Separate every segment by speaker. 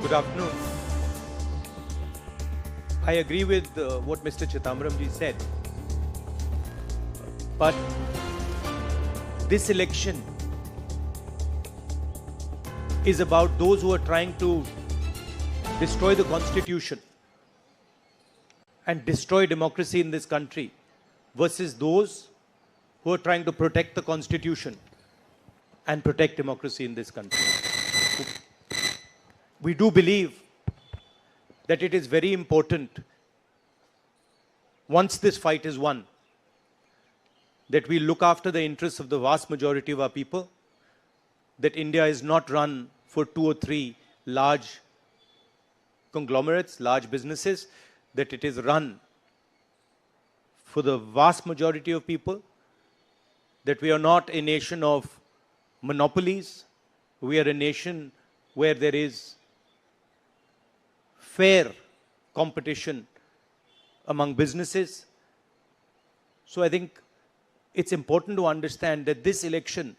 Speaker 1: Good afternoon. I agree with what Mr. Chidambaram ji said. But this election is about those who are trying to destroy the constitution and destroy democracy in this country versus those who are trying to protect the constitution and protect democracy in this country. We do believe that it is very important, once this fight is won, that we look after the interests of the vast majority of our people, that India is not run for 2 or 3 large conglomerates, large businesses, that it is run for the vast majority of people, that we are not a nation of monopolies, we are a nation where there is fair competition among businesses. So I think it's important to understand that this election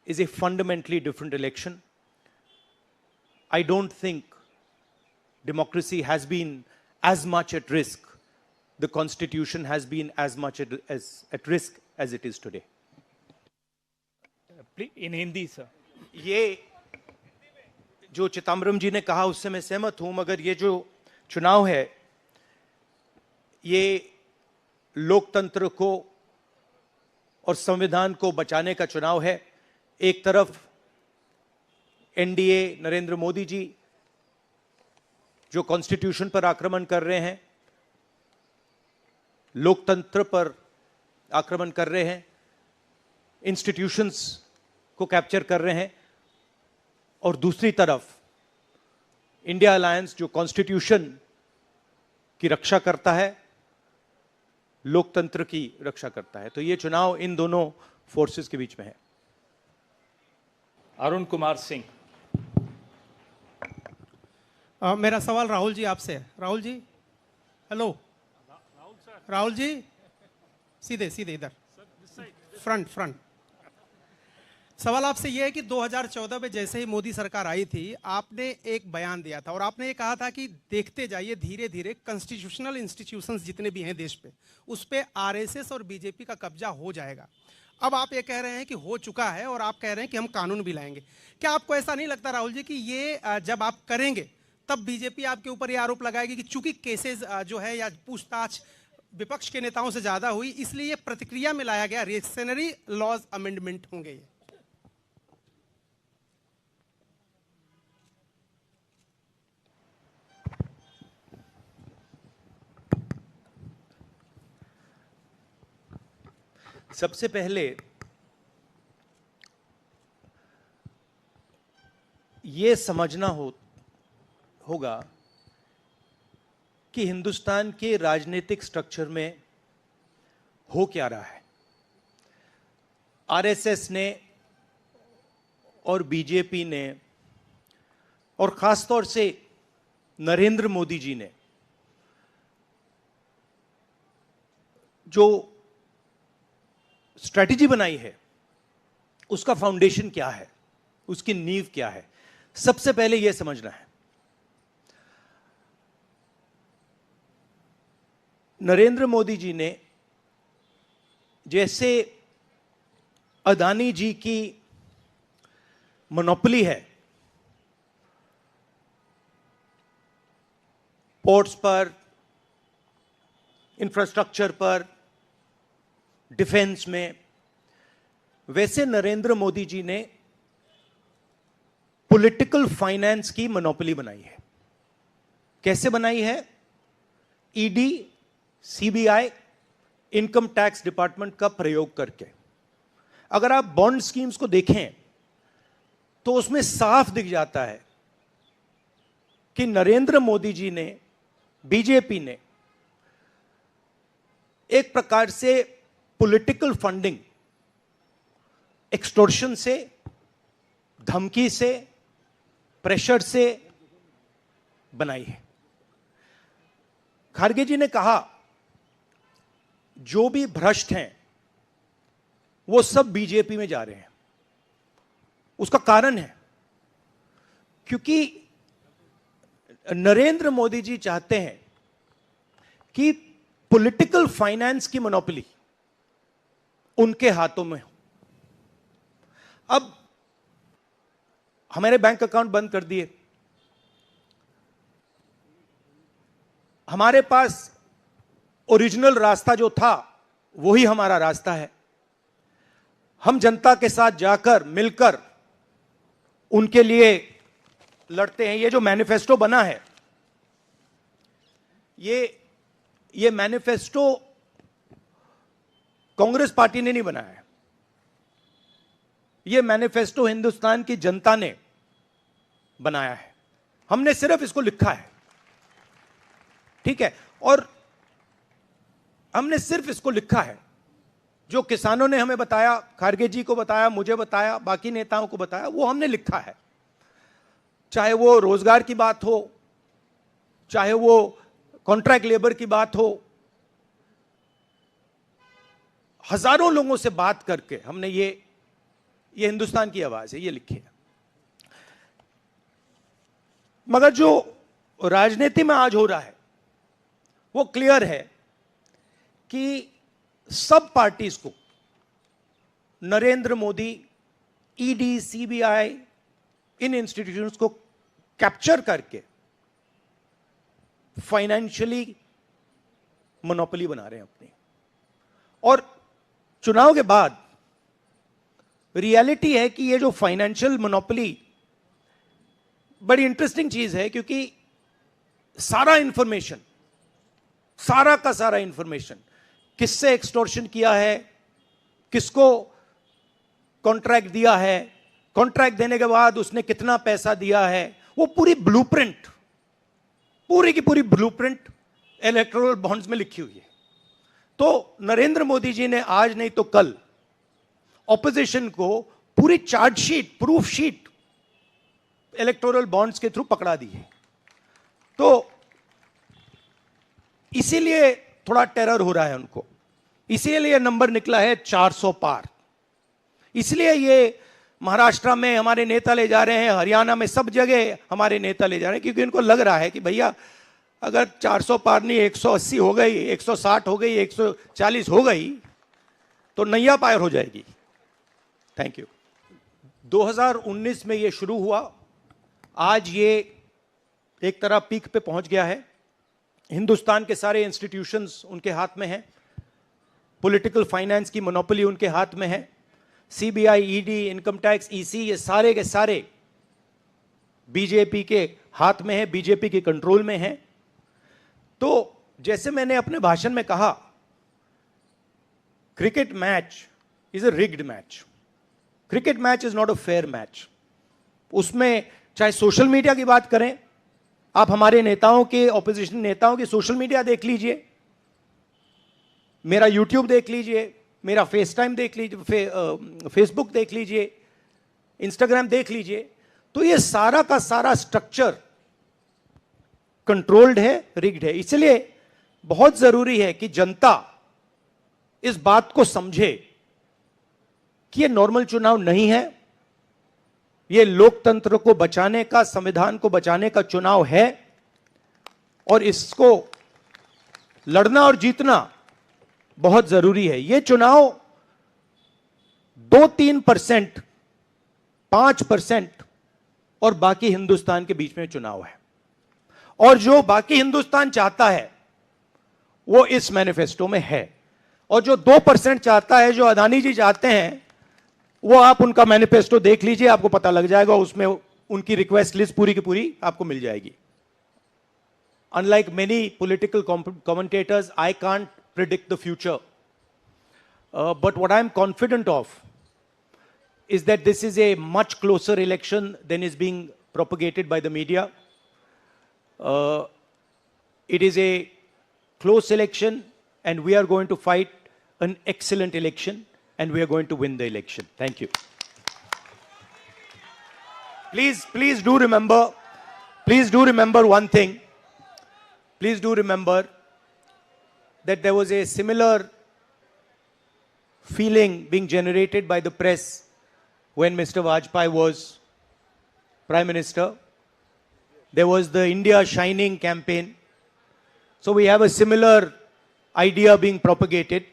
Speaker 1: is a fundamentally different election. I don't think democracy has been as much at risk, the constitution has been as much at risk as it is today.
Speaker 2: In Hindi, sir.
Speaker 1: ये जो चिदम्बरम जी ने कहा उससे मैं सहमत हूं, मगर ये जो चुनाव है ये लोकतंत्र को और संविधान को बचाने का चुनाव है। एक तरफ एनडीए नरेंद्र मोदी जी जो कॉन्स्टिट्यूशन पर आक्रमण कर रहे हैं, लोकतंत्र पर आक्रमण कर रहे हैं, इंस्टीट्यूशंस को कैप्चर कर रहे हैं, और दूसरी तरफ इंडिया अलायंस जो कॉन्स्टिट्यूशन की रक्षा करता है, लोकतंत्र की रक्षा करता है। तो ये चुनाव इन दोनों फोर्सेस के बीच में है।
Speaker 2: अरुण कुमार सिंह।
Speaker 3: मेरा सवाल राहुल जी आपसे है। राहुल जी, हेलो। राहुल जी, सीधे सीधे इधर, फ्रंट। सवाल आपसे यह है कि 2014 में जैसे ही मोदी सरकार आई थी, आपने एक बयान दिया था और आपने ये कहा था कि देखते जाइए धीरे धीरे कॉन्स्टिट्यूशनल इंस्टीट्यूशंस जितने भी हैं देश पे, उस पे आरएसएस और बीजेपी का कब्जा हो जाएगा। अब आप ये कह रहे हैं कि हो चुका है और आप कह रहे हैं कि हम कानून भी लाएंगे। क्या आपको ऐसा नहीं लगता राहुल जी कि ये जब आप करेंगे तब बीजेपी आपके ऊपर ये आरोप लगाएगी कि चूंकि केसेस जो है या पूछताछ विपक्ष के नेताओं से ज्यादा हुई, इसलिए ये प्रतिक्रिया में लाया गया रिएक्शनरी लॉज अमेंडमेंट होंगे ये?
Speaker 1: सबसे पहले ये समझना होगा कि हिंदुस्तान के राजनीतिक स्ट्रक्चर में हो क्या रहा है। आरएसएस ने और बीजेपी ने और खासतौर से नरेंद्र मोदी जी ने जो स्ट्रैटेजी बनाई है, उसका फाउंडेशन क्या है, उसकी नींव क्या है, सबसे पहले यह समझना है। नरेंद्र मोदी जी ने जैसे अदानी जी की मोनोपोली है पोर्ट्स पर, इंफ्रास्ट्रक्चर पर, डिफेंस में, वैसे नरेंद्र मोदी जी ने पॉलिटिकल फाइनेंस की मोनोपोली बनाई है। कैसे बनाई है? ED, CBI, income tax department का प्रयोग करके। अगर आप बॉन्ड स्कीम्स को देखें तो उसमें साफ दिख जाता है कि नरेंद्र मोदी जी ने, बीजेपी ने एक प्रकार से पॉलिटिकल फंडिंग एक्सटॉर्शन से, धमकी से, प्रेशर से बनाई है। खारगे जी ने कहा जो भी भ्रष्ट हैं वो सब बीजेपी में जा रहे हैं। उसका कारण है क्योंकि नरेंद्र मोदी जी चाहते हैं कि पॉलिटिकल फाइनेंस की मोनोपोली उनके हाथों में हो। अब हमारे बैंक अकाउंट बंद कर दिए, हमारे पास ओरिजिनल रास्ता जो था वही हमारा रास्ता है। हम जनता के साथ जाकर मिलकर उनके लिए लड़ते हैं। ये जो मैनिफेस्टो बना है, ये मैनिफेस्टो कांग्रेस पार्टी ने नहीं बनाया है। ये मैनिफेस्टो हिंदुस्तान की जनता ने बनाया है। हमने सिर्फ इसको लिखा है, ठीक है, और हमने सिर्फ इसको लिखा है। जो किसानों ने हमें बताया, खारगे जी को बताया, मुझे बताया, बाकी नेताओं को बताया, वो हमने लिखा है। चाहे वो रोजगार की बात हो, चाहे वो कॉन्ट्रैक्ट लेबर की बात हो, हजारों लोगों से बात करके हमने ये हिंदुस्तान की आवाज है, ये लिखी है। मगर जो राजनीति में आज हो रहा है वो क्लियर है कि सब पार्टीज को नरेंद्र मोदी, ईडी, सीबीआई, इन इंस्टीट्यूशंस को कैप्चर करके फाइनेंशियली मोनोपोली बना रहे हैं अपनी। और चुनाव के बाद रियलिटी है कि ये जो फाइनेंशियल मोनोपोली बड़ी इंटरेस्टिंग चीज है, क्योंकि सारा इंफॉर्मेशन, सारा का सारा इंफॉर्मेशन, किससे एक्सटॉर्शन किया है, किसको कॉन्ट्रैक्ट दिया है, कॉन्ट्रैक्ट देने के बाद उसने कितना पैसा दिया है, वो पूरी ब्लूप्रिंट, पूरी की पूरी ब्लूप्रिंट इलेक्टोरल बॉन्ड्स में लिखी हुई है। तो नरेंद्र मोदी जी ने आज नहीं तो कल ऑपोजिशन को पूरी chargesheet, proof sheet electoral bonds के थ्रू पकड़ा दी है। तो इसीलिए थोड़ा टेरर हो रहा है उनको, इसीलिए नंबर निकला है 400 पार। इसलिए ये महाराष्ट्र में हमारे नेता ले जा रहे हैं, हरियाणा में सब जगह हमारे नेता ले जा रहे हैं, क्योंकि इनको लग रहा है कि भैया अगर 400 पार नहीं 180 हो गई, 160 हो गई, 140 हो गई तो नैया पार हो जाएगी। Thank you. 2019 में ये शुरू हुआ, आज ये एक तरह पीक पे पहुंच गया है। हिंदुस्तान के सारे इंस्टीट्यूशंस उनके हाथ में हैं, पॉलिटिकल फाइनेंस की मोनोपोली उनके हाथ में है। CBI, ED, income tax, EC, ये सारे के सारे बीजेपी के हाथ में है, बीजेपी के कंट्रोल में है। तो जैसे मैंने अपने भाषण में कहा, cricket match is a rigged match. Cricket match is not a fair match. उसमें चाहे सोशल मीडिया की बात करें, आप हमारे नेताओं के, ऑपोजिशन नेताओं की सोशल मीडिया देख लीजिए, मेरा यूट्यूब देख लीजिए, मेरा फेस टाइम देख लीजिए, फेसबुक देख लीजिए, इंस्टाग्राम देख लीजिए, तो ये सारा का सारा स्ट्रक्चर कंट्रोल्ड है, रिग्ड है। इसलिए बहुत जरूरी है कि जनता इस बात को समझे कि ये नॉर्मल चुनाव नहीं है, ये लोकतंत्र को बचाने का, संविधान को बचाने का चुनाव है, और इसको लड़ना और जीतना बहुत जरूरी है। ये चुनाव 2-3%, 5% और बाकी हिंदुस्तान के बीच में चुनाव है। और जो बाकी हिंदुस्तान चाहता है वो इस मैनिफेस्टो में है, और जो 2% चाहता है, जो अदानी जी चाहते हैं, वो आप उनका मैनिफेस्टो देख लीजिए, आपको पता लग जाएगा। उसमें उनकी रिक्वेस्ट लिस्ट पूरी की पूरी आपको मिल जाएगी। Unlike many political commentators, I can't predict the future. But what I'm confident of is that this is a much closer election than is being propagated by the media. It is a close election, and we are going to fight an excellent election, and we are going to win the election. Thank you. Please do remember one thing. Please do remember that there was a similar feeling being generated by the press when Mr. Vajpayee was Prime Minister. There was the India Shining campaign. So we have a similar idea being propagated.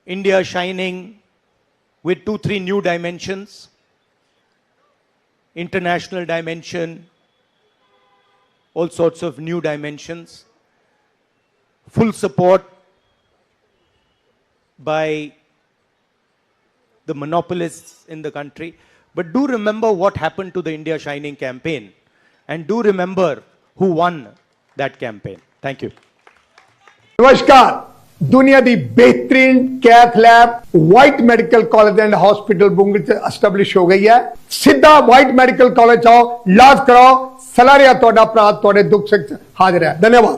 Speaker 1: India Shining with 2-3 new dimensions. International dimension, all sorts of new dimensions. Full support by the monopolists in the country. But do remember what happened to the India Shining campaign. And do remember who won that campaign. Thank you.
Speaker 2: नमस्कार दुनिया दी बेहतरीन cath lab वाइट medical college and hospital बुंग establish हो गई है सीधा वाइट मेडिकल कॉलेज आओ इलाज कराओ सलारिया तोड़ा प्रात तोड़े दुख से हाजिर है धन्यवाद।